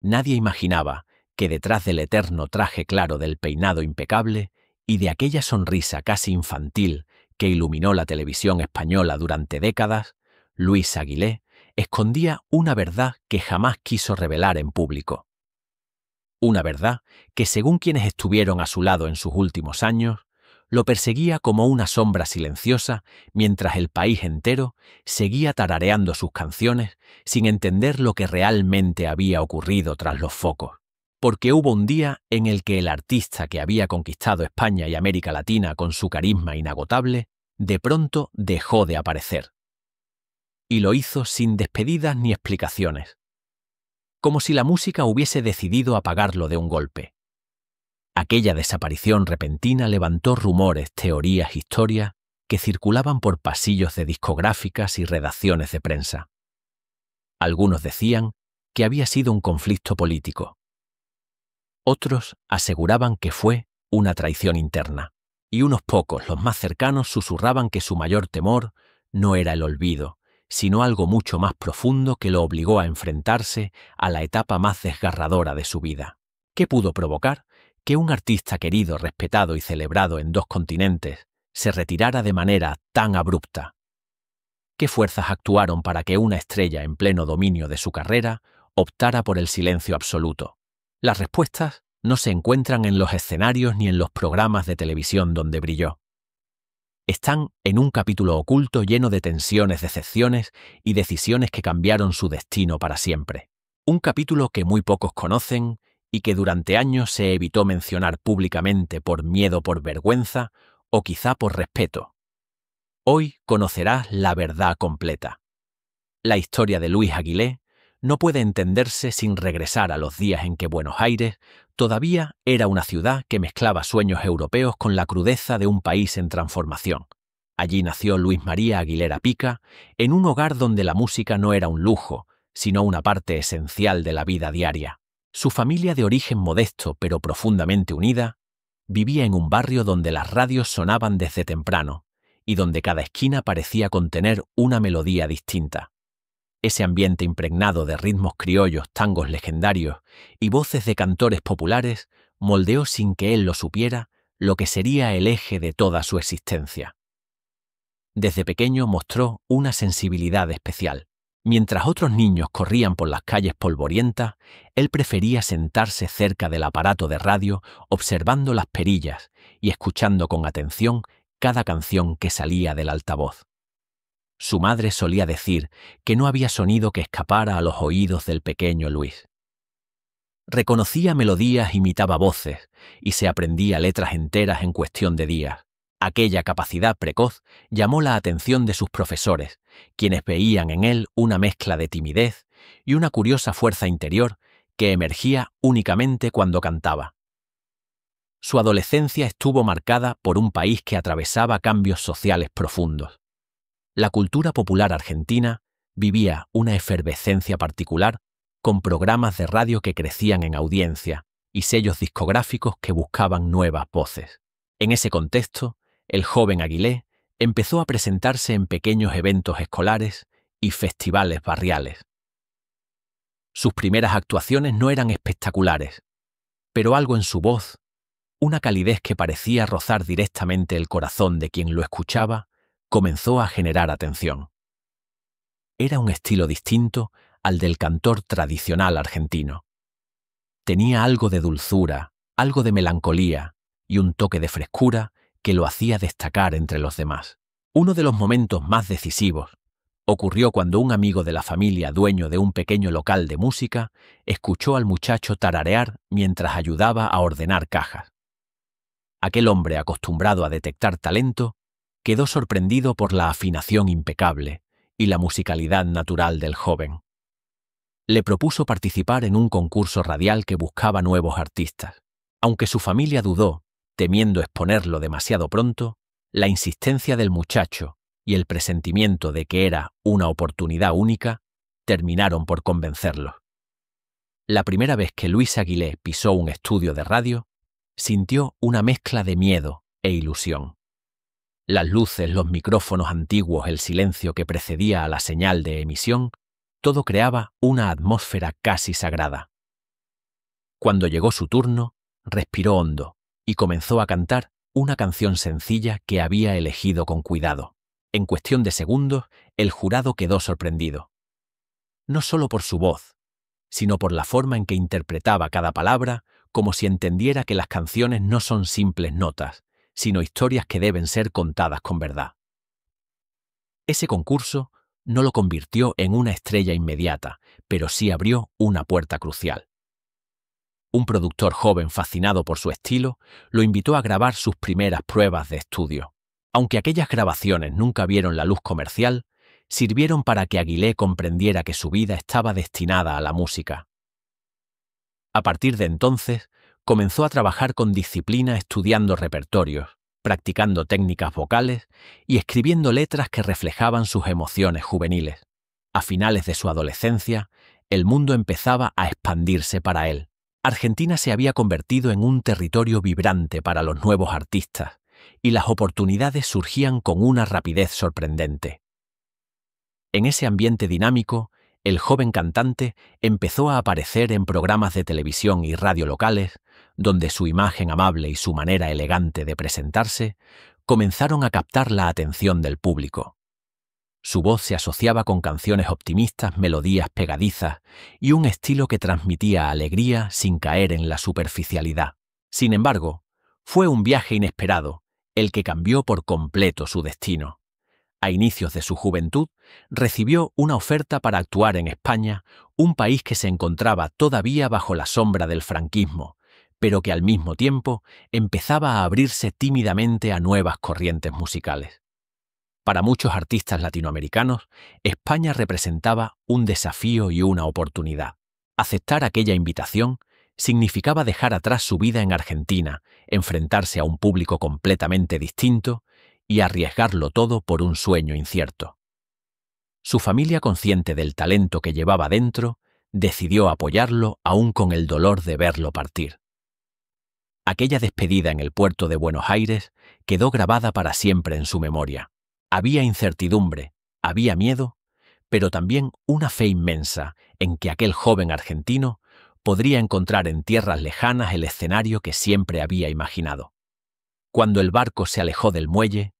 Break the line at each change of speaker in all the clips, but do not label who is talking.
Nadie imaginaba que detrás del eterno traje claro del peinado impecable y de aquella sonrisa casi infantil que iluminó la televisión española durante décadas, Luis Aguilé escondía una verdad que jamás quiso revelar en público. Una verdad que, según quienes estuvieron a su lado en sus últimos años, lo perseguía como una sombra silenciosa mientras el país entero seguía tarareando sus canciones sin entender lo que realmente había ocurrido tras los focos. Porque hubo un día en el que el artista que había conquistado España y América Latina con su carisma inagotable, de pronto dejó de aparecer. Y lo hizo sin despedidas ni explicaciones, como si la música hubiese decidido apagarlo de un golpe. Aquella desaparición repentina levantó rumores, teorías, historias que circulaban por pasillos de discográficas y redacciones de prensa. Algunos decían que había sido un conflicto político. Otros aseguraban que fue una traición interna, y unos pocos, los más cercanos, susurraban que su mayor temor no era el olvido, sino algo mucho más profundo que lo obligó a enfrentarse a la etapa más desgarradora de su vida. ¿Qué pudo provocar que un artista querido, respetado y celebrado en 2 continentes se retirara de manera tan abrupta? ¿Qué fuerzas actuaron para que una estrella en pleno dominio de su carrera optara por el silencio absoluto? Las respuestas no se encuentran en los escenarios ni en los programas de televisión donde brilló. Están en un capítulo oculto lleno de tensiones, decepciones y decisiones que cambiaron su destino para siempre. Un capítulo que muy pocos conocen y que durante años se evitó mencionar públicamente por miedo, por vergüenza o quizá por respeto. Hoy conocerás la verdad completa. La historia de Luis Aguilé no puede entenderse sin regresar a los días en que Buenos Aires todavía era una ciudad que mezclaba sueños europeos con la crudeza de un país en transformación. Allí nació Luis María Aguilera Pica, en un hogar donde la música no era un lujo, sino una parte esencial de la vida diaria. Su familia, de origen modesto pero profundamente unida, vivía en un barrio donde las radios sonaban desde temprano y donde cada esquina parecía contener una melodía distinta. Ese ambiente impregnado de ritmos criollos, tangos legendarios y voces de cantores populares moldeó sin que él lo supiera lo que sería el eje de toda su existencia. Desde pequeño mostró una sensibilidad especial. Mientras otros niños corrían por las calles polvorientas, él prefería sentarse cerca del aparato de radio observando las perillas y escuchando con atención cada canción que salía del altavoz. Su madre solía decir que no había sonido que escapara a los oídos del pequeño Luis. Reconocía melodías, imitaba voces y se aprendía letras enteras en cuestión de días. Aquella capacidad precoz llamó la atención de sus profesores, quienes veían en él una mezcla de timidez y una curiosa fuerza interior que emergía únicamente cuando cantaba. Su adolescencia estuvo marcada por un país que atravesaba cambios sociales profundos. La cultura popular argentina vivía una efervescencia particular con programas de radio que crecían en audiencia y sellos discográficos que buscaban nuevas voces. En ese contexto, el joven Aguilé empezó a presentarse en pequeños eventos escolares y festivales barriales. Sus primeras actuaciones no eran espectaculares, pero algo en su voz, una calidez que parecía rozar directamente el corazón de quien lo escuchaba, comenzó a generar atención. Era un estilo distinto al del cantor tradicional argentino. Tenía algo de dulzura, algo de melancolía y un toque de frescura que lo hacía destacar entre los demás. Uno de los momentos más decisivos ocurrió cuando un amigo de la familia, dueño de un pequeño local de música, escuchó al muchacho tararear mientras ayudaba a ordenar cajas. Aquel hombre, acostumbrado a detectar talento, quedó sorprendido por la afinación impecable y la musicalidad natural del joven. Le propuso participar en un concurso radial que buscaba nuevos artistas. Aunque su familia dudó, temiendo exponerlo demasiado pronto, la insistencia del muchacho y el presentimiento de que era una oportunidad única terminaron por convencerlo. La primera vez que Luis Aguilé pisó un estudio de radio, sintió una mezcla de miedo e ilusión. Las luces, los micrófonos antiguos, el silencio que precedía a la señal de emisión, todo creaba una atmósfera casi sagrada. Cuando llegó su turno, respiró hondo y comenzó a cantar una canción sencilla que había elegido con cuidado. En cuestión de segundos, el jurado quedó sorprendido. No solo por su voz, sino por la forma en que interpretaba cada palabra, como si entendiera que las canciones no son simples notas, sino historias que deben ser contadas con verdad. Ese concurso no lo convirtió en una estrella inmediata, pero sí abrió una puerta crucial. Un productor joven fascinado por su estilo lo invitó a grabar sus primeras pruebas de estudio. Aunque aquellas grabaciones nunca vieron la luz comercial, sirvieron para que Aguilé comprendiera que su vida estaba destinada a la música. A partir de entonces, comenzó a trabajar con disciplina estudiando repertorios, practicando técnicas vocales y escribiendo letras que reflejaban sus emociones juveniles. A finales de su adolescencia, el mundo empezaba a expandirse para él. Argentina se había convertido en un territorio vibrante para los nuevos artistas, y las oportunidades surgían con una rapidez sorprendente. En ese ambiente dinámico, el joven cantante empezó a aparecer en programas de televisión y radio locales, donde su imagen amable y su manera elegante de presentarse comenzaron a captar la atención del público. Su voz se asociaba con canciones optimistas, melodías pegadizas y un estilo que transmitía alegría sin caer en la superficialidad. Sin embargo, fue un viaje inesperado, el que cambió por completo su destino. A inicios de su juventud, recibió una oferta para actuar en España, un país que se encontraba todavía bajo la sombra del franquismo, pero que al mismo tiempo empezaba a abrirse tímidamente a nuevas corrientes musicales. Para muchos artistas latinoamericanos, España representaba un desafío y una oportunidad. Aceptar aquella invitación significaba dejar atrás su vida en Argentina, enfrentarse a un público completamente distinto y arriesgarlo todo por un sueño incierto. Su familia, consciente del talento que llevaba dentro, decidió apoyarlo aún con el dolor de verlo partir. Aquella despedida en el puerto de Buenos Aires quedó grabada para siempre en su memoria. Había incertidumbre, había miedo, pero también una fe inmensa en que aquel joven argentino podría encontrar en tierras lejanas el escenario que siempre había imaginado. Cuando el barco se alejó del muelle,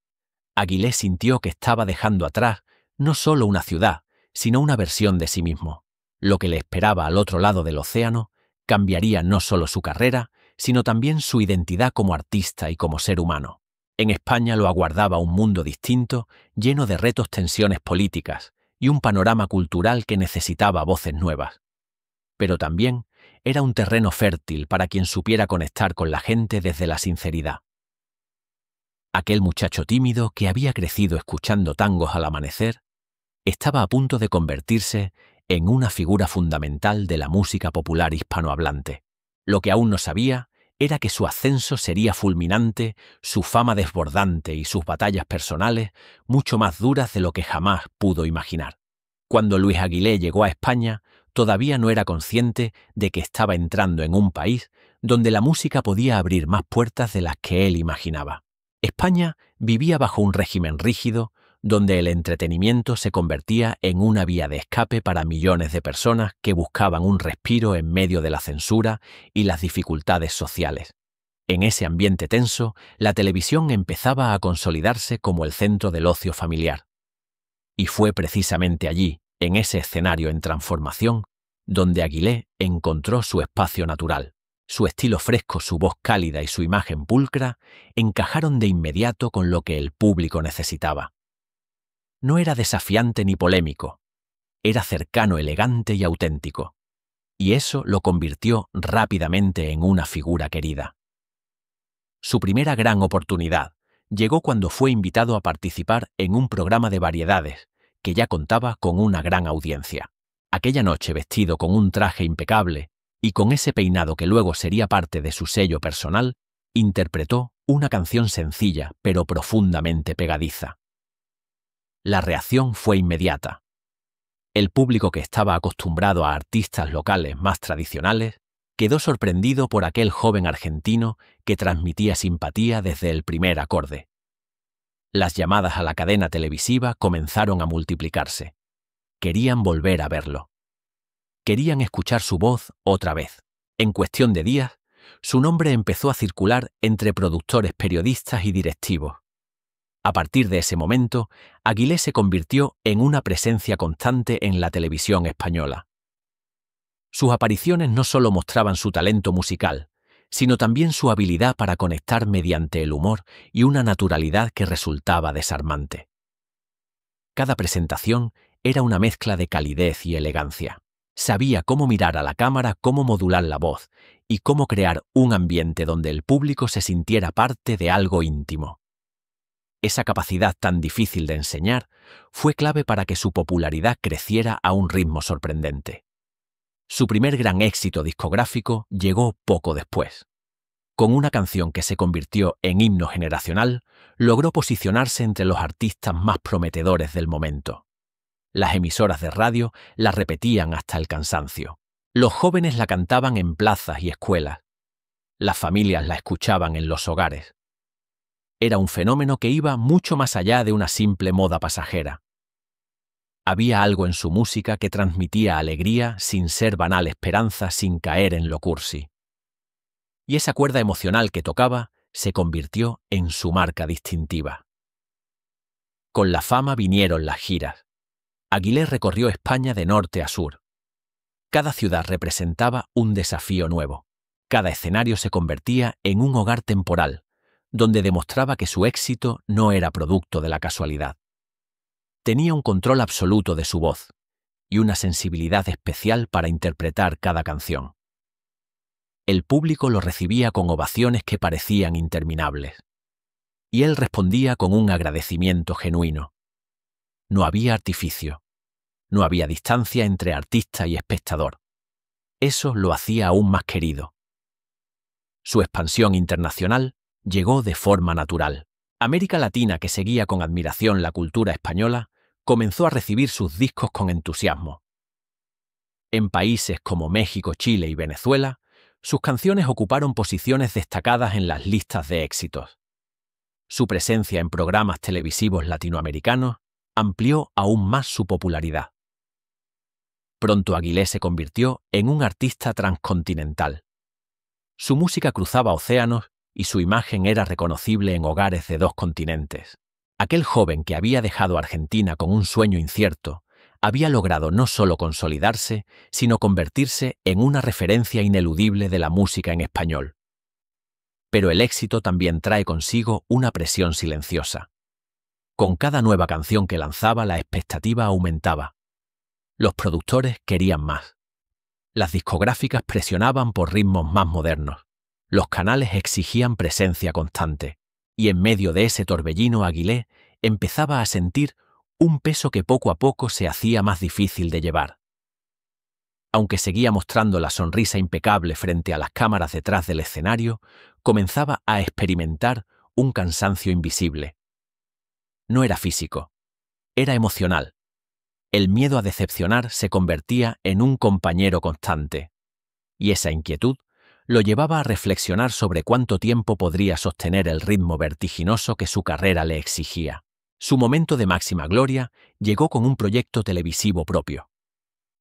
Aguilé sintió que estaba dejando atrás no solo una ciudad, sino una versión de sí mismo. Lo que le esperaba al otro lado del océano cambiaría no solo su carrera, sino también su identidad como artista y como ser humano. En España lo aguardaba un mundo distinto, lleno de retos, tensiones políticas y un panorama cultural que necesitaba voces nuevas. Pero también era un terreno fértil para quien supiera conectar con la gente desde la sinceridad. Aquel muchacho tímido que había crecido escuchando tangos al amanecer, estaba a punto de convertirse en una figura fundamental de la música popular hispanohablante. Lo que aún no sabía era que su ascenso sería fulminante, su fama desbordante y sus batallas personales mucho más duras de lo que jamás pudo imaginar. Cuando Luis Aguilé llegó a España, todavía no era consciente de que estaba entrando en un país donde la música podía abrir más puertas de las que él imaginaba. España vivía bajo un régimen rígido, donde el entretenimiento se convertía en una vía de escape para millones de personas que buscaban un respiro en medio de la censura y las dificultades sociales. En ese ambiente tenso, la televisión empezaba a consolidarse como el centro del ocio familiar. Y fue precisamente allí, en ese escenario en transformación, donde Aguilé encontró su espacio natural. Su estilo fresco, su voz cálida y su imagen pulcra encajaron de inmediato con lo que el público necesitaba. No era desafiante ni polémico, era cercano, elegante y auténtico, y eso lo convirtió rápidamente en una figura querida. Su primera gran oportunidad llegó cuando fue invitado a participar en un programa de variedades que ya contaba con una gran audiencia. Aquella noche, vestido con un traje impecable y con ese peinado que luego sería parte de su sello personal, interpretó una canción sencilla pero profundamente pegadiza. La reacción fue inmediata. El público, que estaba acostumbrado a artistas locales más tradicionales, quedó sorprendido por aquel joven argentino que transmitía simpatía desde el primer acorde. Las llamadas a la cadena televisiva comenzaron a multiplicarse. Querían volver a verlo. Querían escuchar su voz otra vez. En cuestión de días, su nombre empezó a circular entre productores, periodistas y directivos. A partir de ese momento, Aguilé se convirtió en una presencia constante en la televisión española. Sus apariciones no solo mostraban su talento musical, sino también su habilidad para conectar mediante el humor y una naturalidad que resultaba desarmante. Cada presentación era una mezcla de calidez y elegancia. Sabía cómo mirar a la cámara, cómo modular la voz y cómo crear un ambiente donde el público se sintiera parte de algo íntimo. Esa capacidad tan difícil de enseñar fue clave para que su popularidad creciera a un ritmo sorprendente. Su primer gran éxito discográfico llegó poco después. Con una canción que se convirtió en himno generacional, logró posicionarse entre los artistas más prometedores del momento. Las emisoras de radio la repetían hasta el cansancio. Los jóvenes la cantaban en plazas y escuelas. Las familias la escuchaban en los hogares. Era un fenómeno que iba mucho más allá de una simple moda pasajera. Había algo en su música que transmitía alegría sin ser banal esperanza, sin caer en lo cursi. Y esa cuerda emocional que tocaba se convirtió en su marca distintiva. Con la fama vinieron las giras. Aguilé recorrió España de norte a sur. Cada ciudad representaba un desafío nuevo. Cada escenario se convertía en un hogar temporal, donde demostraba que su éxito no era producto de la casualidad. Tenía un control absoluto de su voz y una sensibilidad especial para interpretar cada canción. El público lo recibía con ovaciones que parecían interminables. Y él respondía con un agradecimiento genuino. No había artificio. No había distancia entre artista y espectador. Eso lo hacía aún más querido. Su expansión internacional llegó de forma natural. América Latina, que seguía con admiración la cultura española, comenzó a recibir sus discos con entusiasmo. En países como México, Chile y Venezuela, sus canciones ocuparon posiciones destacadas en las listas de éxitos. Su presencia en programas televisivos latinoamericanos amplió aún más su popularidad. Pronto Aguilé se convirtió en un artista transcontinental. Su música cruzaba océanos y su imagen era reconocible en hogares de 2 continentes. Aquel joven que había dejado Argentina con un sueño incierto, había logrado no solo consolidarse, sino convertirse en una referencia ineludible de la música en español. Pero el éxito también trae consigo una presión silenciosa. Con cada nueva canción que lanzaba, la expectativa aumentaba. Los productores querían más. Las discográficas presionaban por ritmos más modernos. Los canales exigían presencia constante. Y en medio de ese torbellino, Aguilé empezaba a sentir un peso que poco a poco se hacía más difícil de llevar. Aunque seguía mostrando la sonrisa impecable frente a las cámaras detrás del escenario, comenzaba a experimentar un cansancio invisible. No era físico, era emocional. El miedo a decepcionar se convertía en un compañero constante, y esa inquietud lo llevaba a reflexionar sobre cuánto tiempo podría sostener el ritmo vertiginoso que su carrera le exigía. Su momento de máxima gloria llegó con un proyecto televisivo propio.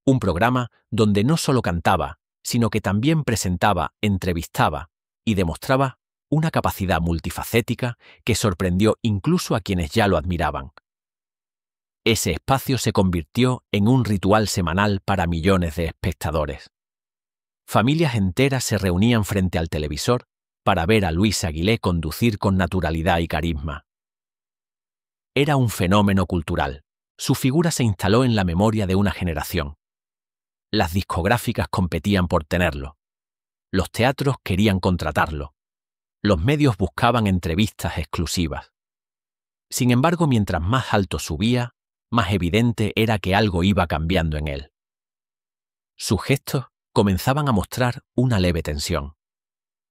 Un programa donde no solo cantaba, sino que también presentaba, entrevistaba y demostraba una capacidad multifacética que sorprendió incluso a quienes ya lo admiraban. Ese espacio se convirtió en un ritual semanal para millones de espectadores. Familias enteras se reunían frente al televisor para ver a Luis Aguilé conducir con naturalidad y carisma. Era un fenómeno cultural. Su figura se instaló en la memoria de una generación. Las discográficas competían por tenerlo. Los teatros querían contratarlo. Los medios buscaban entrevistas exclusivas. Sin embargo, mientras más alto subía, más evidente era que algo iba cambiando en él. Sus gestos comenzaban a mostrar una leve tensión.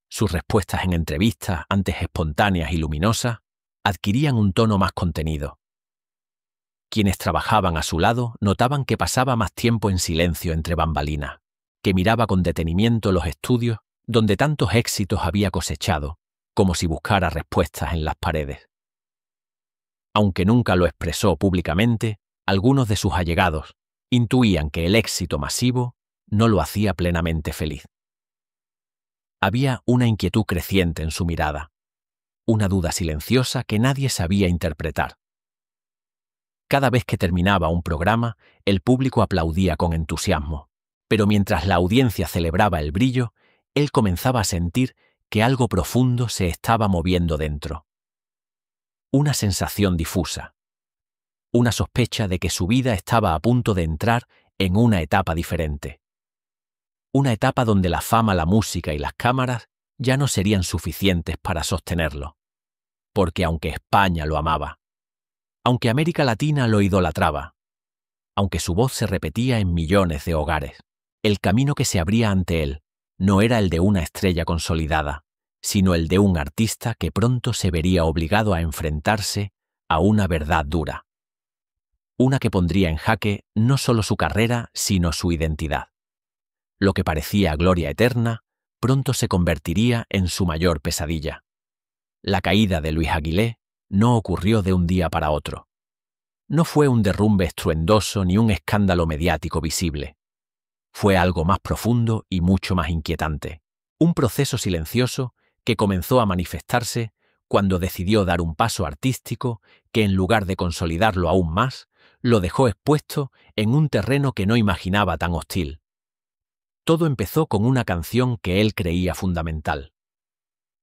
Sus respuestas en entrevistas, antes espontáneas y luminosas, adquirían un tono más contenido. Quienes trabajaban a su lado notaban que pasaba más tiempo en silencio entre bambalinas, que miraba con detenimiento los estudios donde tantos éxitos había cosechado, como si buscara respuestas en las paredes. Aunque nunca lo expresó públicamente, algunos de sus allegados intuían que el éxito masivo no lo hacía plenamente feliz. Había una inquietud creciente en su mirada, una duda silenciosa que nadie sabía interpretar. Cada vez que terminaba un programa, el público aplaudía con entusiasmo, pero mientras la audiencia celebraba el brillo, él comenzaba a sentir que algo profundo se estaba moviendo dentro. Una sensación difusa, una sospecha de que su vida estaba a punto de entrar en una etapa diferente. Una etapa donde la fama, la música y las cámaras ya no serían suficientes para sostenerlo. Porque aunque España lo amaba, aunque América Latina lo idolatraba, aunque su voz se repetía en millones de hogares, el camino que se abría ante él no era el de una estrella consolidada, sino el de un artista que pronto se vería obligado a enfrentarse a una verdad dura. Una que pondría en jaque no solo su carrera, sino su identidad. Lo que parecía gloria eterna, pronto se convertiría en su mayor pesadilla. La caída de Luis Aguilé no ocurrió de un día para otro. No fue un derrumbe estruendoso ni un escándalo mediático visible. Fue algo más profundo y mucho más inquietante. Un proceso silencioso que comenzó a manifestarse cuando decidió dar un paso artístico que, en lugar de consolidarlo aún más, lo dejó expuesto en un terreno que no imaginaba tan hostil. Todo empezó con una canción que él creía fundamental.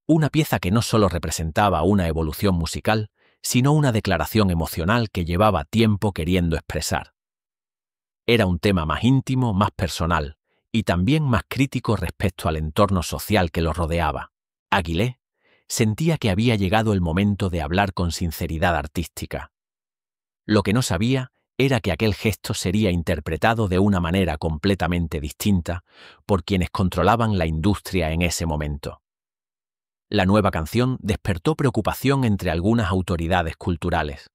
Una pieza que no solo representaba una evolución musical, sino una declaración emocional que llevaba tiempo queriendo expresar. Era un tema más íntimo, más personal, y también más crítico respecto al entorno social que lo rodeaba. Aguilé sentía que había llegado el momento de hablar con sinceridad artística. Lo que no sabía era que aquel gesto sería interpretado de una manera completamente distinta por quienes controlaban la industria en ese momento. La nueva canción despertó preocupación entre algunas autoridades culturales.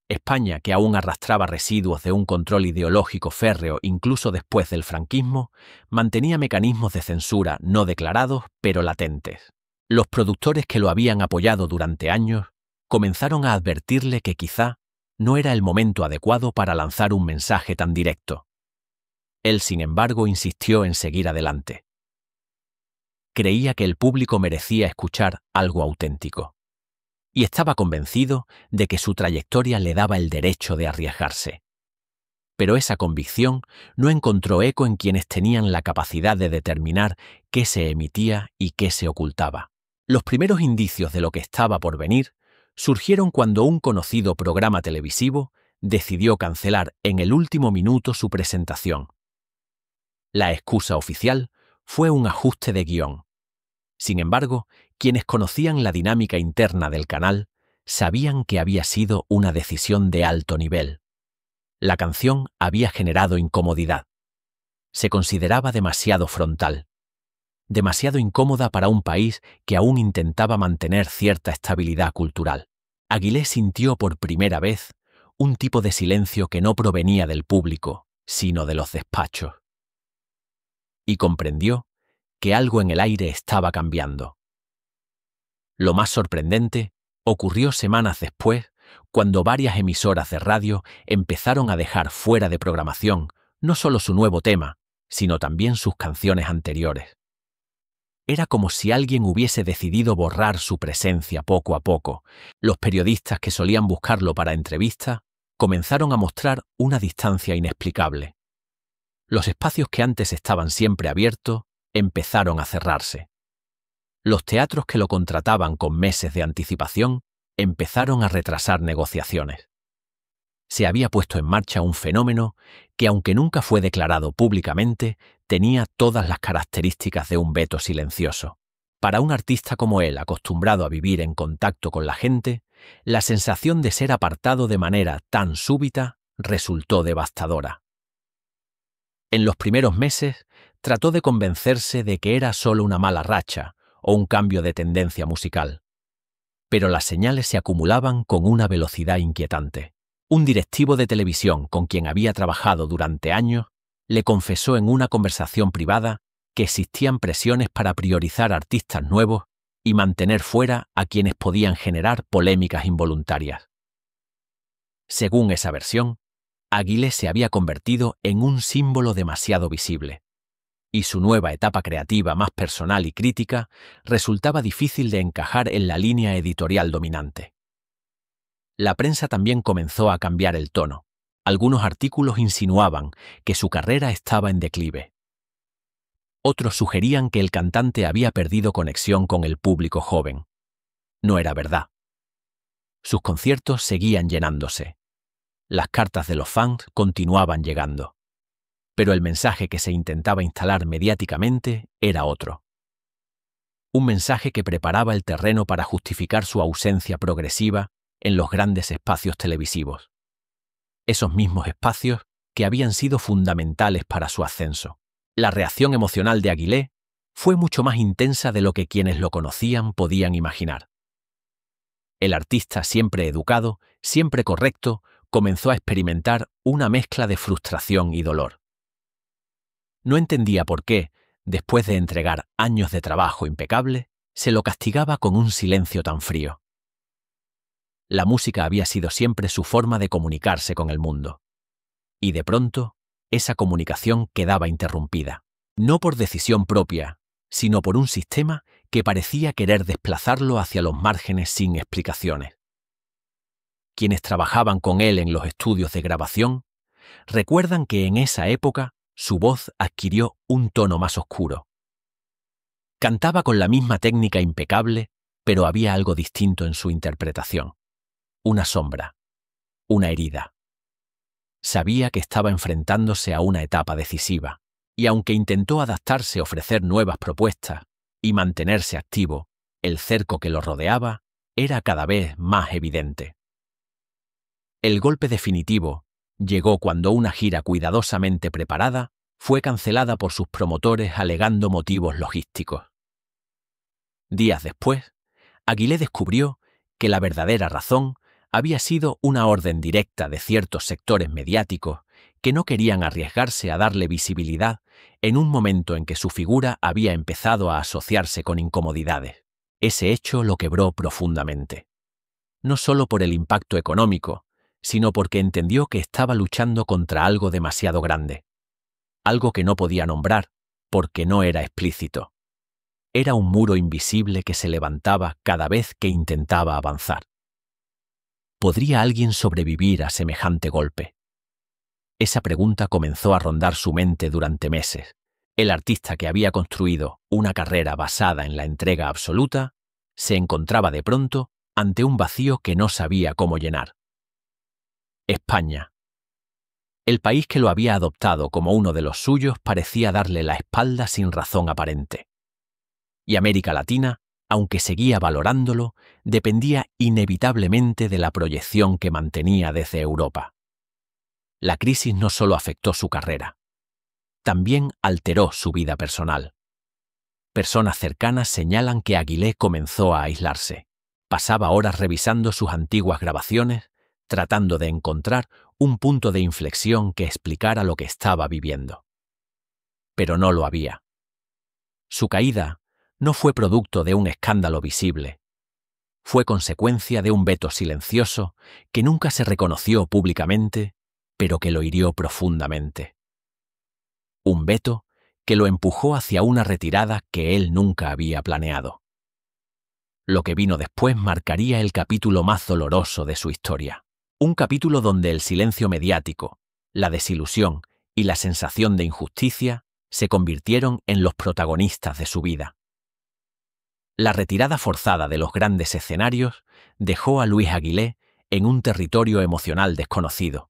España, que aún arrastraba residuos de un control ideológico férreo incluso después del franquismo, mantenía mecanismos de censura no declarados pero latentes. Los productores que lo habían apoyado durante años comenzaron a advertirle que quizá no era el momento adecuado para lanzar un mensaje tan directo. Él, sin embargo, insistió en seguir adelante. Creía que el público merecía escuchar algo auténtico. Y estaba convencido de que su trayectoria le daba el derecho de arriesgarse. Pero esa convicción no encontró eco en quienes tenían la capacidad de determinar qué se emitía y qué se ocultaba. Los primeros indicios de lo que estaba por venir surgieron cuando un conocido programa televisivo decidió cancelar en el último minuto su presentación. La excusa oficial fue un ajuste de guión. Sin embargo, quienes conocían la dinámica interna del canal sabían que había sido una decisión de alto nivel. La canción había generado incomodidad. Se consideraba demasiado frontal, demasiado incómoda para un país que aún intentaba mantener cierta estabilidad cultural. Aguilé sintió por primera vez un tipo de silencio que no provenía del público, sino de los despachos. Y comprendió que algo en el aire estaba cambiando. Lo más sorprendente ocurrió semanas después, cuando varias emisoras de radio empezaron a dejar fuera de programación no solo su nuevo tema, sino también sus canciones anteriores. Era como si alguien hubiese decidido borrar su presencia poco a poco. Los periodistas que solían buscarlo para entrevistas comenzaron a mostrar una distancia inexplicable. Los espacios que antes estaban siempre abiertos empezaron a cerrarse. Los teatros que lo contrataban con meses de anticipación empezaron a retrasar negociaciones. Se había puesto en marcha un fenómeno que, aunque nunca fue declarado públicamente, tenía todas las características de un veto silencioso. Para un artista como él, acostumbrado a vivir en contacto con la gente, la sensación de ser apartado de manera tan súbita resultó devastadora. En los primeros meses, trató de convencerse de que era solo una mala racha o un cambio de tendencia musical. Pero las señales se acumulaban con una velocidad inquietante. Un directivo de televisión con quien había trabajado durante años le confesó en una conversación privada que existían presiones para priorizar artistas nuevos y mantener fuera a quienes podían generar polémicas involuntarias. Según esa versión, Aguilé se había convertido en un símbolo demasiado visible. y su nueva etapa creativa más personal y crítica resultaba difícil de encajar en la línea editorial dominante. La prensa también comenzó a cambiar el tono. Algunos artículos insinuaban que su carrera estaba en declive. Otros sugerían que el cantante había perdido conexión con el público joven. No era verdad. Sus conciertos seguían llenándose. Las cartas de los fans continuaban llegando. Pero el mensaje que se intentaba instalar mediáticamente era otro. Un mensaje que preparaba el terreno para justificar su ausencia progresiva en los grandes espacios televisivos. Esos mismos espacios que habían sido fundamentales para su ascenso. La reacción emocional de Aguilé fue mucho más intensa de lo que quienes lo conocían podían imaginar. El artista, siempre educado, siempre correcto, comenzó a experimentar una mezcla de frustración y dolor. No entendía por qué, después de entregar años de trabajo impecable, se lo castigaba con un silencio tan frío. La música había sido siempre su forma de comunicarse con el mundo. Y de pronto, esa comunicación quedaba interrumpida, no por decisión propia, sino por un sistema que parecía querer desplazarlo hacia los márgenes sin explicaciones. Quienes trabajaban con él en los estudios de grabación recuerdan que en esa época su voz adquirió un tono más oscuro. Cantaba con la misma técnica impecable, pero había algo distinto en su interpretación. Una sombra, una herida. Sabía que estaba enfrentándose a una etapa decisiva, y aunque intentó adaptarse, ofrecer nuevas propuestas y mantenerse activo, el cerco que lo rodeaba era cada vez más evidente. El golpe definitivo llegó cuando una gira cuidadosamente preparada fue cancelada por sus promotores alegando motivos logísticos. Días después, Aguilé descubrió que la verdadera razón había sido una orden directa de ciertos sectores mediáticos que no querían arriesgarse a darle visibilidad en un momento en que su figura había empezado a asociarse con incomodidades. Ese hecho lo quebró profundamente. No solo por el impacto económico, sino porque entendió que estaba luchando contra algo demasiado grande. Algo que no podía nombrar, porque no era explícito. Era un muro invisible que se levantaba cada vez que intentaba avanzar. ¿Podría alguien sobrevivir a semejante golpe? Esa pregunta comenzó a rondar su mente durante meses. El artista que había construido una carrera basada en la entrega absoluta se encontraba de pronto ante un vacío que no sabía cómo llenar. España. El país que lo había adoptado como uno de los suyos parecía darle la espalda sin razón aparente. Y América Latina, aunque seguía valorándolo, dependía inevitablemente de la proyección que mantenía desde Europa. La crisis no solo afectó su carrera, también alteró su vida personal. Personas cercanas señalan que Aguilé comenzó a aislarse. Pasaba horas revisando sus antiguas grabaciones, tratando de encontrar un punto de inflexión que explicara lo que estaba viviendo. Pero no lo había. Su caída no fue producto de un escándalo visible. Fue consecuencia de un veto silencioso que nunca se reconoció públicamente, pero que lo hirió profundamente. Un veto que lo empujó hacia una retirada que él nunca había planeado. Lo que vino después marcaría el capítulo más doloroso de su historia. Un capítulo donde el silencio mediático, la desilusión y la sensación de injusticia se convirtieron en los protagonistas de su vida. La retirada forzada de los grandes escenarios dejó a Luis Aguilé en un territorio emocional desconocido.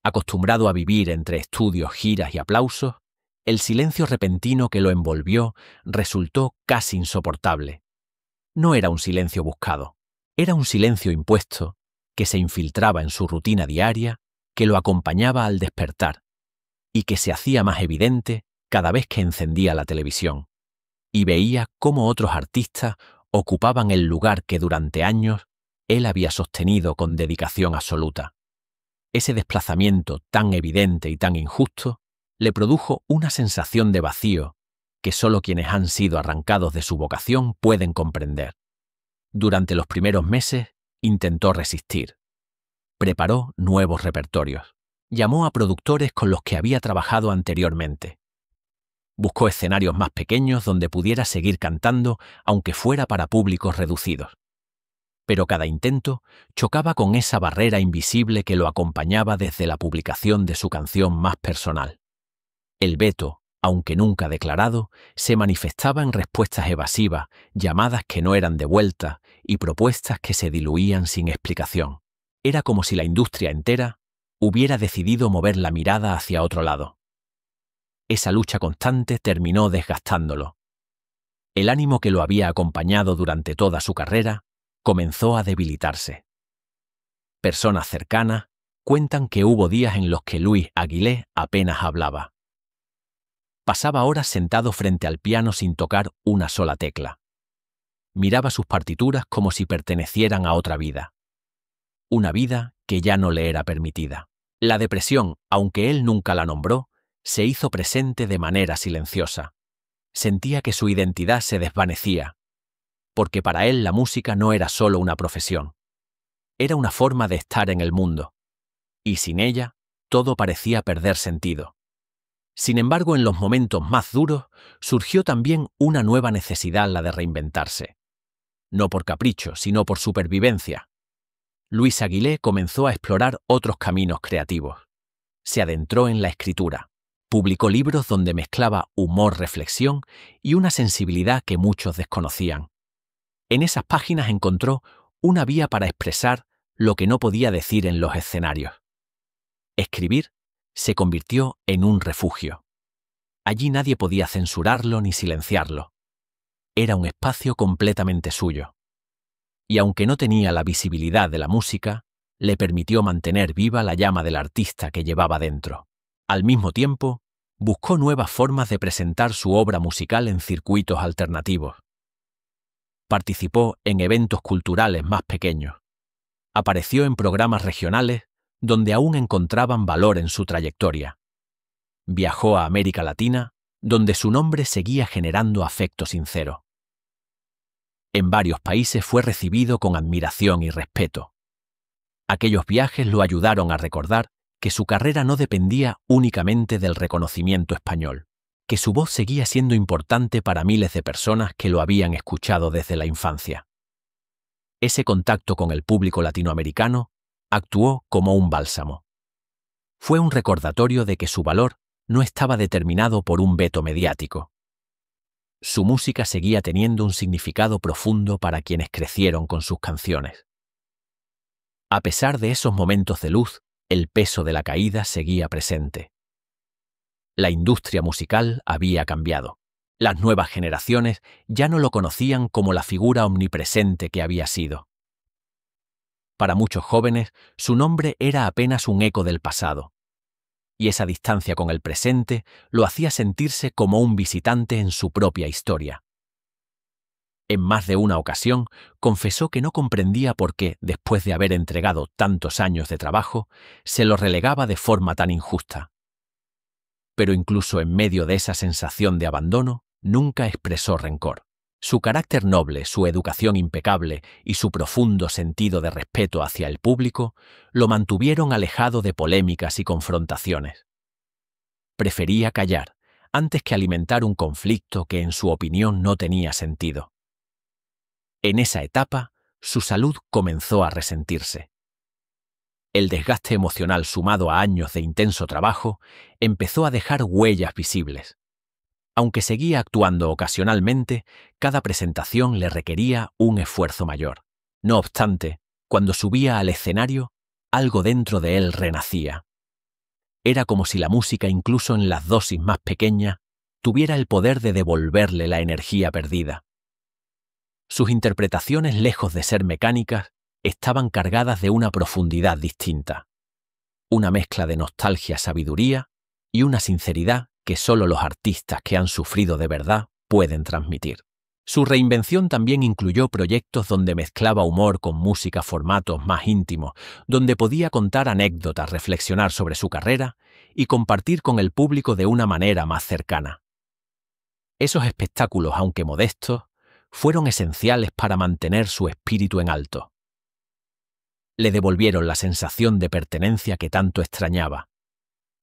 Acostumbrado a vivir entre estudios, giras y aplausos, el silencio repentino que lo envolvió resultó casi insoportable. No era un silencio buscado, era un silencio impuesto que se infiltraba en su rutina diaria, que lo acompañaba al despertar y que se hacía más evidente cada vez que encendía la televisión y veía cómo otros artistas ocupaban el lugar que durante años él había sostenido con dedicación absoluta. Ese desplazamiento tan evidente y tan injusto le produjo una sensación de vacío que solo quienes han sido arrancados de su vocación pueden comprender. Durante los primeros meses intentó resistir. Preparó nuevos repertorios. Llamó a productores con los que había trabajado anteriormente. Buscó escenarios más pequeños donde pudiera seguir cantando, aunque fuera para públicos reducidos. Pero cada intento chocaba con esa barrera invisible que lo acompañaba desde la publicación de su canción más personal. El veto, aunque nunca declarado, se manifestaba en respuestas evasivas, llamadas que no eran devueltas y propuestas que se diluían sin explicación. Era como si la industria entera hubiera decidido mover la mirada hacia otro lado. Esa lucha constante terminó desgastándolo. El ánimo que lo había acompañado durante toda su carrera comenzó a debilitarse. Personas cercanas cuentan que hubo días en los que Luis Aguilé apenas hablaba. Pasaba horas sentado frente al piano sin tocar una sola tecla. Miraba sus partituras como si pertenecieran a otra vida. Una vida que ya no le era permitida. La depresión, aunque él nunca la nombró, se hizo presente de manera silenciosa. Sentía que su identidad se desvanecía, porque para él la música no era solo una profesión. Era una forma de estar en el mundo, y sin ella todo parecía perder sentido. Sin embargo, en los momentos más duros surgió también una nueva necesidad, la de reinventarse. No por capricho, sino por supervivencia. Luis Aguilé comenzó a explorar otros caminos creativos. Se adentró en la escritura. Publicó libros donde mezclaba humor, reflexión y una sensibilidad que muchos desconocían. En esas páginas encontró una vía para expresar lo que no podía decir en los escenarios. Escribir se convirtió en un refugio. Allí nadie podía censurarlo ni silenciarlo. Era un espacio completamente suyo. Y aunque no tenía la visibilidad de la música, le permitió mantener viva la llama del artista que llevaba dentro. Al mismo tiempo, buscó nuevas formas de presentar su obra musical en circuitos alternativos. Participó en eventos culturales más pequeños. Apareció en programas regionales donde aún encontraban valor en su trayectoria. Viajó a América Latina, donde su nombre seguía generando afecto sincero. En varios países fue recibido con admiración y respeto. Aquellos viajes lo ayudaron a recordar que su carrera no dependía únicamente del reconocimiento español, que su voz seguía siendo importante para miles de personas que lo habían escuchado desde la infancia. Ese contacto con el público latinoamericano actuó como un bálsamo. Fue un recordatorio de que su valor no estaba determinado por un veto mediático. Su música seguía teniendo un significado profundo para quienes crecieron con sus canciones. A pesar de esos momentos de luz, el peso de la caída seguía presente. La industria musical había cambiado. Las nuevas generaciones ya no lo conocían como la figura omnipresente que había sido. Para muchos jóvenes, su nombre era apenas un eco del pasado, y esa distancia con el presente lo hacía sentirse como un visitante en su propia historia. En más de una ocasión, confesó que no comprendía por qué, después de haber entregado tantos años de trabajo, se lo relegaba de forma tan injusta. Pero incluso en medio de esa sensación de abandono, nunca expresó rencor. Su carácter noble, su educación impecable y su profundo sentido de respeto hacia el público lo mantuvieron alejado de polémicas y confrontaciones. Prefería callar antes que alimentar un conflicto que en su opinión no tenía sentido. En esa etapa, su salud comenzó a resentirse. El desgaste emocional sumado a años de intenso trabajo empezó a dejar huellas visibles. Aunque seguía actuando ocasionalmente, cada presentación le requería un esfuerzo mayor. No obstante, cuando subía al escenario, algo dentro de él renacía. Era como si la música, incluso en las dosis más pequeñas, tuviera el poder de devolverle la energía perdida. Sus interpretaciones, lejos de ser mecánicas, estaban cargadas de una profundidad distinta. Una mezcla de nostalgia, sabiduría y una sinceridad que solo los artistas que han sufrido de verdad pueden transmitir. Su reinvención también incluyó proyectos donde mezclaba humor con música, formatos más íntimos, donde podía contar anécdotas, reflexionar sobre su carrera y compartir con el público de una manera más cercana. Esos espectáculos, aunque modestos, fueron esenciales para mantener su espíritu en alto. Le devolvieron la sensación de pertenencia que tanto extrañaba.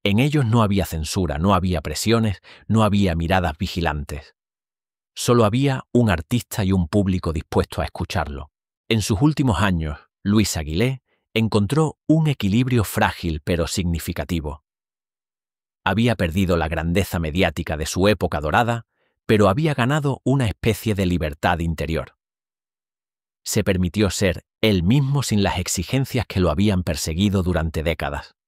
En ellos no había censura, no había presiones, no había miradas vigilantes. Solo había un artista y un público dispuesto a escucharlo. En sus últimos años, Luis Aguilé encontró un equilibrio frágil pero significativo. Había perdido la grandeza mediática de su época dorada, pero había ganado una especie de libertad interior. Se permitió ser él mismo sin las exigencias que lo habían perseguido durante décadas.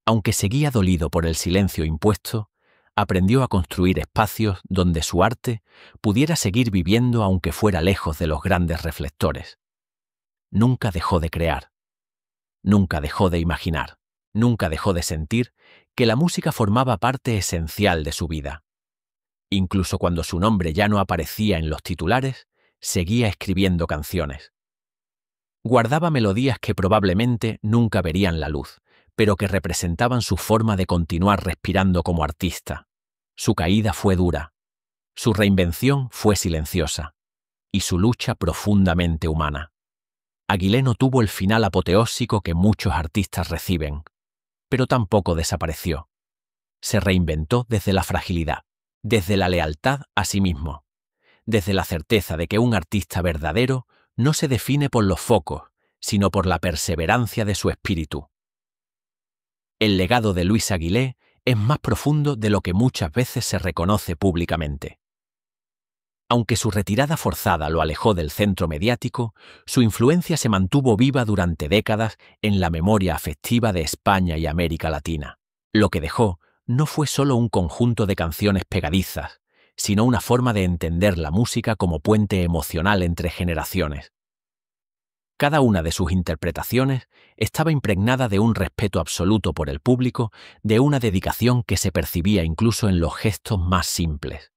Aunque seguía dolido por el silencio impuesto, aprendió a construir espacios donde su arte pudiera seguir viviendo aunque fuera lejos de los grandes reflectores. Nunca dejó de crear, nunca dejó de imaginar, nunca dejó de sentir que la música formaba parte esencial de su vida. Incluso cuando su nombre ya no aparecía en los titulares, seguía escribiendo canciones. Guardaba melodías que probablemente nunca verían la luz, pero que representaban su forma de continuar respirando como artista. Su caída fue dura, su reinvención fue silenciosa, y su lucha profundamente humana. Aguilé no tuvo el final apoteósico que muchos artistas reciben, pero tampoco desapareció. Se reinventó desde la fragilidad, desde la lealtad a sí mismo, desde la certeza de que un artista verdadero no se define por los focos, sino por la perseverancia de su espíritu. El legado de Luis Aguilé es más profundo de lo que muchas veces se reconoce públicamente. Aunque su retirada forzada lo alejó del centro mediático, su influencia se mantuvo viva durante décadas en la memoria afectiva de España y América Latina. Lo que dejó no fue solo un conjunto de canciones pegadizas, sino una forma de entender la música como puente emocional entre generaciones. Cada una de sus interpretaciones estaba impregnada de un respeto absoluto por el público, de una dedicación que se percibía incluso en los gestos más simples.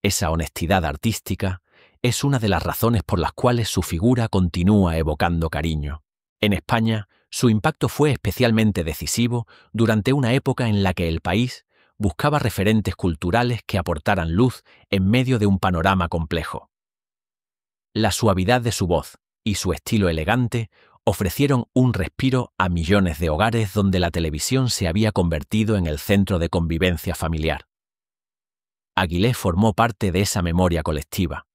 Esa honestidad artística es una de las razones por las cuales su figura continúa evocando cariño. En España, su impacto fue especialmente decisivo durante una época en la que el país buscaba referentes culturales que aportaran luz en medio de un panorama complejo. La suavidad de su voz y su estilo elegante ofrecieron un respiro a millones de hogares donde la televisión se había convertido en el centro de convivencia familiar. Aguilé formó parte de esa memoria colectiva.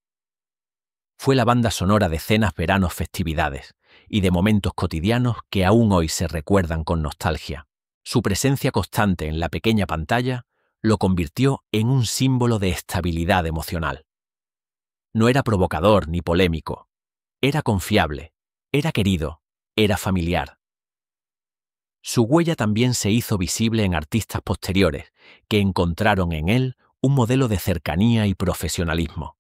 Fue la banda sonora de cenas, veranos, festividades y de momentos cotidianos que aún hoy se recuerdan con nostalgia. Su presencia constante en la pequeña pantalla lo convirtió en un símbolo de estabilidad emocional. No era provocador ni polémico. Era confiable, era querido, era familiar. Su huella también se hizo visible en artistas posteriores, que encontraron en él un modelo de cercanía y profesionalismo.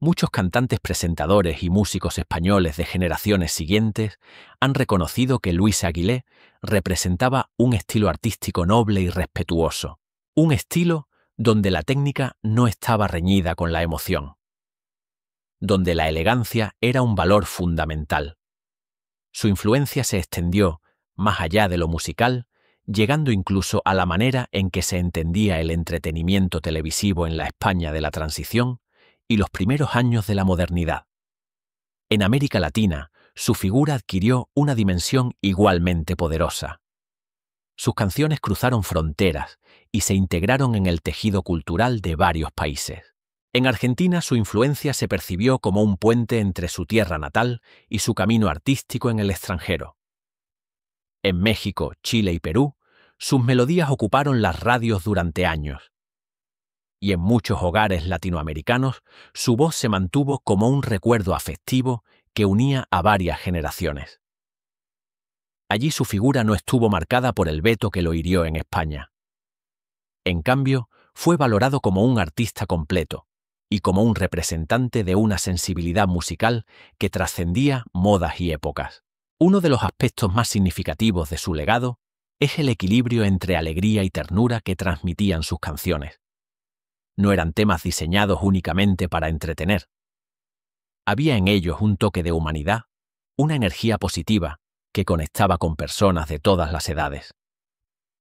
Muchos cantantes, presentadores y músicos españoles de generaciones siguientes han reconocido que Luis Aguilé representaba un estilo artístico noble y respetuoso, un estilo donde la técnica no estaba reñida con la emoción, donde la elegancia era un valor fundamental. Su influencia se extendió más allá de lo musical, llegando incluso a la manera en que se entendía el entretenimiento televisivo en la España de la transición y los primeros años de la modernidad. En América Latina, su figura adquirió una dimensión igualmente poderosa. Sus canciones cruzaron fronteras y se integraron en el tejido cultural de varios países. En Argentina, su influencia se percibió como un puente entre su tierra natal y su camino artístico en el extranjero. En México, Chile y Perú, sus melodías ocuparon las radios durante años. Y en muchos hogares latinoamericanos, su voz se mantuvo como un recuerdo afectivo que unía a varias generaciones. Allí su figura no estuvo marcada por el veto que lo hirió en España. En cambio, fue valorado como un artista completo y como un representante de una sensibilidad musical que trascendía modas y épocas. Uno de los aspectos más significativos de su legado es el equilibrio entre alegría y ternura que transmitían sus canciones. No eran temas diseñados únicamente para entretener. Había en ellos un toque de humanidad, una energía positiva que conectaba con personas de todas las edades.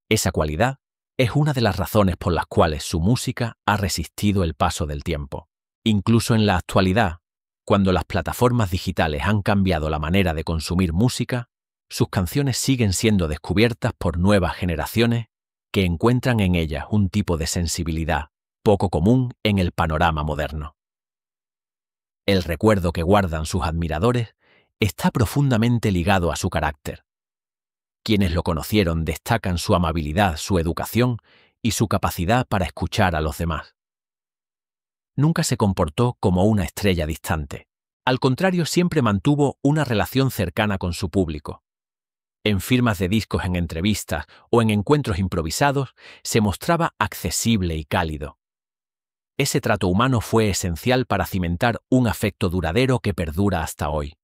Esa cualidad es una de las razones por las cuales su música ha resistido el paso del tiempo. Incluso en la actualidad, cuando las plataformas digitales han cambiado la manera de consumir música, sus canciones siguen siendo descubiertas por nuevas generaciones que encuentran en ella un tipo de sensibilidad poco común en el panorama moderno. El recuerdo que guardan sus admiradores está profundamente ligado a su carácter. Quienes lo conocieron destacan su amabilidad, su educación y su capacidad para escuchar a los demás. Nunca se comportó como una estrella distante. Al contrario, siempre mantuvo una relación cercana con su público. En firmas de discos, en entrevistas o en encuentros improvisados, se mostraba accesible y cálido. Ese trato humano fue esencial para cimentar un afecto duradero que perdura hasta hoy.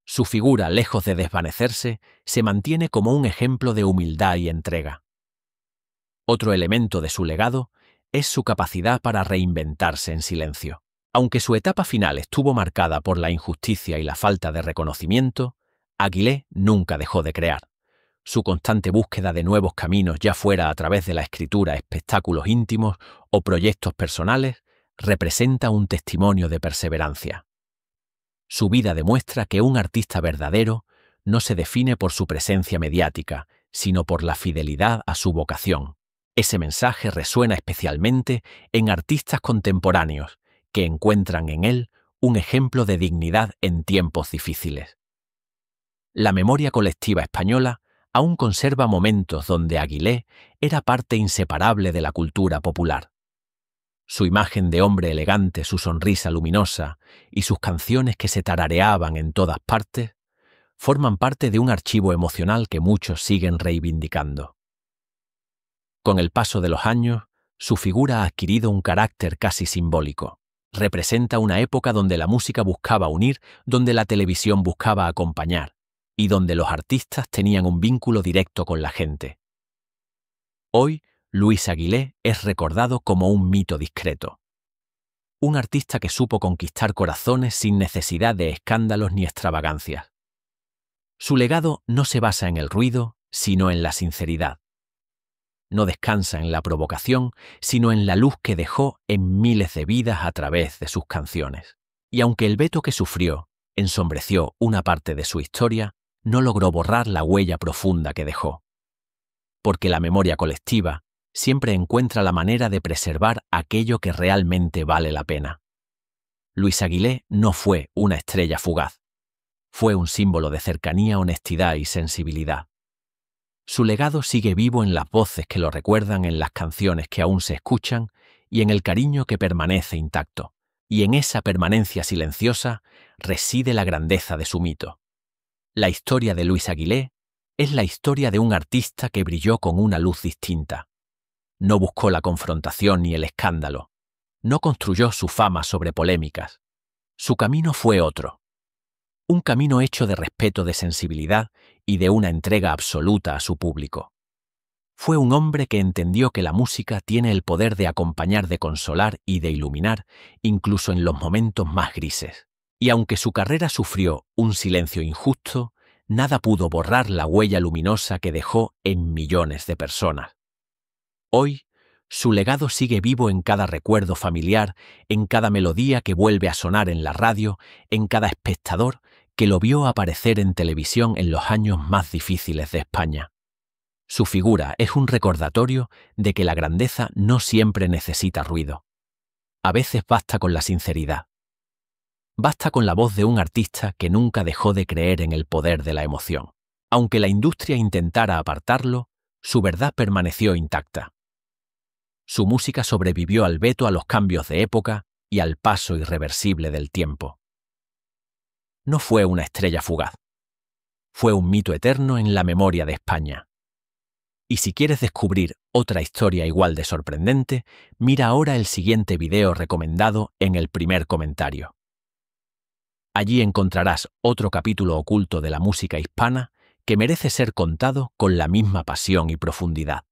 Su figura, lejos de desvanecerse, se mantiene como un ejemplo de humildad y entrega. Otro elemento de su legado es su capacidad para reinventarse en silencio. Aunque su etapa final estuvo marcada por la injusticia y la falta de reconocimiento, Aguilé nunca dejó de crear. Su constante búsqueda de nuevos caminos, ya fuera a través de la escritura, espectáculos íntimos o proyectos personales, representa un testimonio de perseverancia. Su vida demuestra que un artista verdadero no se define por su presencia mediática, sino por la fidelidad a su vocación. Ese mensaje resuena especialmente en artistas contemporáneos que encuentran en él un ejemplo de dignidad en tiempos difíciles. La memoria colectiva española aún conserva momentos donde Aguilé era parte inseparable de la cultura popular. Su imagen de hombre elegante, su sonrisa luminosa y sus canciones que se tarareaban en todas partes forman parte de un archivo emocional que muchos siguen reivindicando. Con el paso de los años, su figura ha adquirido un carácter casi simbólico. Representa una época donde la música buscaba unir, donde la televisión buscaba acompañar y donde los artistas tenían un vínculo directo con la gente. Hoy, Luis Aguilé es recordado como un mito discreto. Un artista que supo conquistar corazones sin necesidad de escándalos ni extravagancias. Su legado no se basa en el ruido, sino en la sinceridad. No descansa en la provocación, sino en la luz que dejó en miles de vidas a través de sus canciones. Y aunque el veto que sufrió ensombreció una parte de su historia, no logró borrar la huella profunda que dejó. Porque la memoria colectiva siempre encuentra la manera de preservar aquello que realmente vale la pena. Luis Aguilé no fue una estrella fugaz. Fue un símbolo de cercanía, honestidad y sensibilidad. Su legado sigue vivo en las voces que lo recuerdan, en las canciones que aún se escuchan y en el cariño que permanece intacto. Y en esa permanencia silenciosa reside la grandeza de su mito. La historia de Luis Aguilé es la historia de un artista que brilló con una luz distinta. No buscó la confrontación ni el escándalo. No construyó su fama sobre polémicas. Su camino fue otro. Un camino hecho de respeto, de sensibilidad y de una entrega absoluta a su público. Fue un hombre que entendió que la música tiene el poder de acompañar, de consolar y de iluminar, incluso en los momentos más grises. Y aunque su carrera sufrió un silencio injusto, nada pudo borrar la huella luminosa que dejó en millones de personas. Hoy, su legado sigue vivo en cada recuerdo familiar, en cada melodía que vuelve a sonar en la radio, en cada espectador que lo vio aparecer en televisión en los años más difíciles de España. Su figura es un recordatorio de que la grandeza no siempre necesita ruido. A veces basta con la sinceridad. Basta con la voz de un artista que nunca dejó de creer en el poder de la emoción. Aunque la industria intentara apartarlo, su verdad permaneció intacta. Su música sobrevivió al veto, a los cambios de época y al paso irreversible del tiempo. No fue una estrella fugaz. Fue un mito eterno en la memoria de España. Y si quieres descubrir otra historia igual de sorprendente, mira ahora el siguiente video recomendado en el primer comentario. Allí encontrarás otro capítulo oculto de la música hispana que merece ser contado con la misma pasión y profundidad.